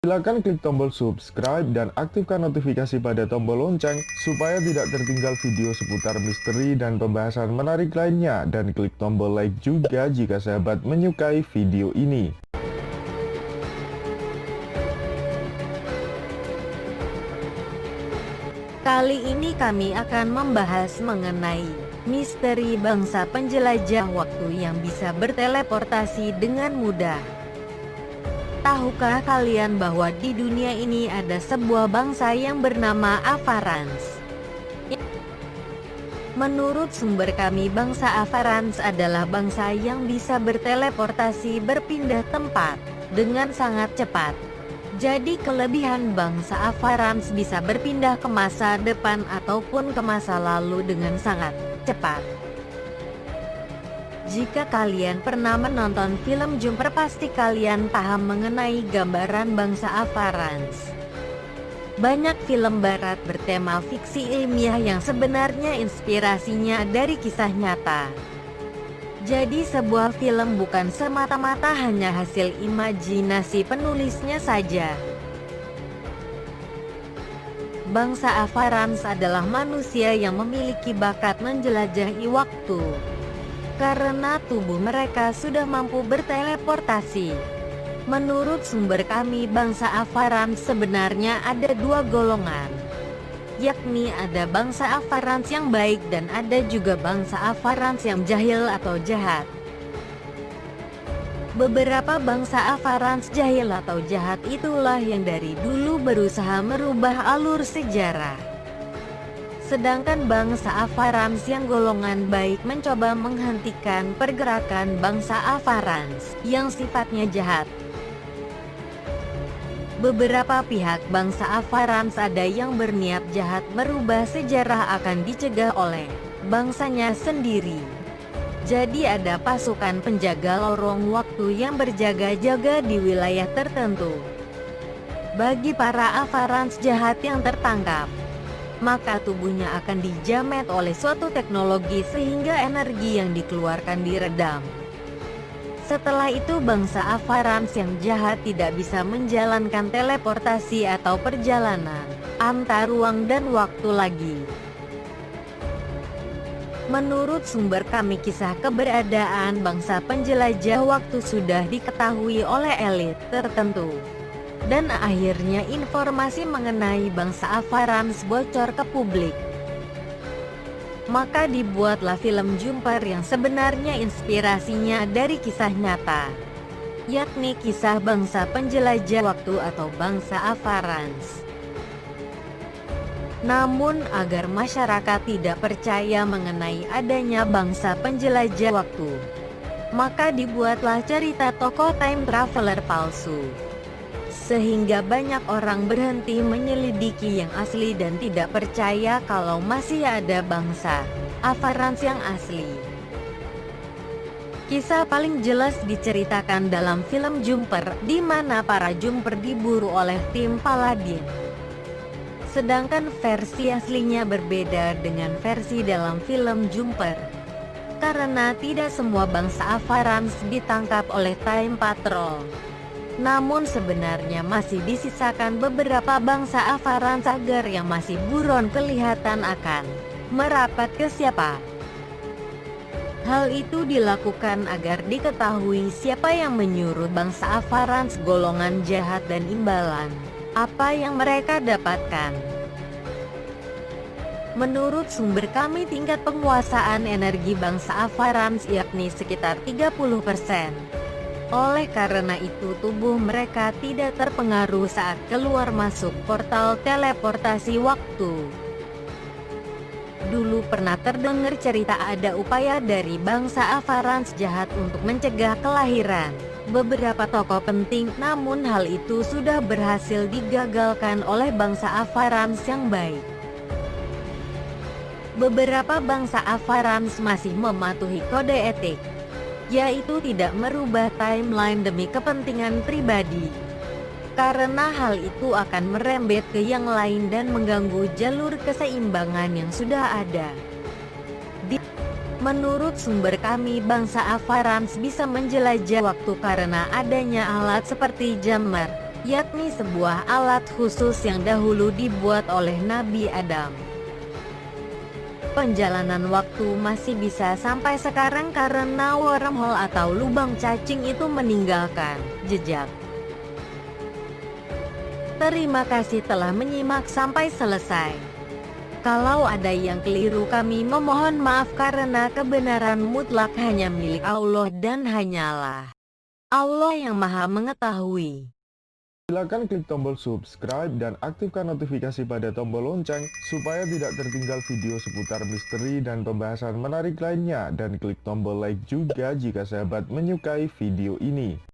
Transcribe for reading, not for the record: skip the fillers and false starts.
Silakan klik tombol subscribe dan aktifkan notifikasi pada tombol lonceng supaya tidak tertinggal video seputar misteri dan pembahasan menarik lainnya, dan klik tombol like juga jika sahabat menyukai video ini. Kali ini kami akan membahas mengenai misteri bangsa penjelajah waktu yang bisa berteleportasi dengan mudah. Tahukah kalian bahwa di dunia ini ada sebuah bangsa yang bernama Avarans? Menurut sumber kami, bangsa Avarans adalah bangsa yang bisa berteleportasi berpindah tempat dengan sangat cepat. Jadi kelebihan bangsa Avarans bisa berpindah ke masa depan ataupun ke masa lalu dengan sangat cepat. Jika kalian pernah menonton film Jumper, pasti kalian paham mengenai gambaran bangsa Avarans. Banyak film barat bertema fiksi ilmiah yang sebenarnya inspirasinya dari kisah nyata. Jadi sebuah film bukan semata-mata hanya hasil imajinasi penulisnya saja. Bangsa Avarans adalah manusia yang memiliki bakat menjelajahi waktu. Karena tubuh mereka sudah mampu berteleportasi. Menurut sumber kami, bangsa Avarans sebenarnya ada dua golongan, yakni ada bangsa Avarans yang baik dan ada juga bangsa Avarans yang jahil atau jahat. Beberapa bangsa Avarans jahil atau jahat itulah yang dari dulu berusaha merubah alur sejarah. Sedangkan bangsa Avarans yang golongan baik mencoba menghentikan pergerakan bangsa Avarans yang sifatnya jahat. Beberapa pihak bangsa Avarans ada yang berniat jahat merubah sejarah akan dicegah oleh bangsanya sendiri. Jadi ada pasukan penjaga lorong waktu yang berjaga-jaga di wilayah tertentu. Bagi para Avarans jahat yang tertangkap, maka tubuhnya akan dijamet oleh suatu teknologi sehingga energi yang dikeluarkan diredam. Setelah itu bangsa Avarans yang jahat tidak bisa menjalankan teleportasi atau perjalanan antar ruang dan waktu lagi. Menurut sumber kami, kisah keberadaan bangsa penjelajah waktu sudah diketahui oleh elit tertentu. Dan akhirnya informasi mengenai bangsa Avarans bocor ke publik. Maka dibuatlah film Jumper yang sebenarnya inspirasinya dari kisah nyata, yakni kisah bangsa penjelajah waktu atau bangsa Avarans. Namun agar masyarakat tidak percaya mengenai adanya bangsa penjelajah waktu, maka dibuatlah cerita tokoh time traveler palsu. Sehingga banyak orang berhenti menyelidiki yang asli dan tidak percaya kalau masih ada bangsa Avarans yang asli. Kisah paling jelas diceritakan dalam film Jumper, di mana para Jumper diburu oleh tim Paladin. Sedangkan versi aslinya berbeda dengan versi dalam film Jumper. Karena tidak semua bangsa Avarans ditangkap oleh Time Patrol. Namun sebenarnya masih disisakan beberapa bangsa Avarans agar yang masih buron kelihatan akan merapat ke siapa. Hal itu dilakukan agar diketahui siapa yang menyuruh bangsa Avarans golongan jahat dan imbalan apa yang mereka dapatkan. Menurut sumber kami, tingkat penguasaan energi bangsa Avarans yakni sekitar 30%. Oleh karena itu tubuh mereka tidak terpengaruh saat keluar masuk portal teleportasi waktu. Dulu pernah terdengar cerita ada upaya dari bangsa Avarans jahat untuk mencegah kelahiran beberapa tokoh penting, namun hal itu sudah berhasil digagalkan oleh bangsa Avarans yang baik. Beberapa bangsa Avarans masih mematuhi kode etik, yaitu tidak merubah timeline demi kepentingan pribadi. Karena hal itu akan merembet ke yang lain dan mengganggu jalur keseimbangan yang sudah ada. Menurut sumber kami, bangsa Avarans bisa menjelajah waktu karena adanya alat seperti jammer, yakni sebuah alat khusus yang dahulu dibuat oleh Nabi Adam. Perjalanan waktu masih bisa sampai sekarang karena wormhole atau lubang cacing itu meninggalkan jejak. Terima kasih telah menyimak sampai selesai. Kalau ada yang keliru kami memohon maaf karena kebenaran mutlak hanya milik Allah dan hanyalah Allah yang Maha Mengetahui. Silakan klik tombol subscribe dan aktifkan notifikasi pada tombol lonceng supaya tidak tertinggal video seputar misteri dan pembahasan menarik lainnya, dan klik tombol like juga jika sahabat menyukai video ini.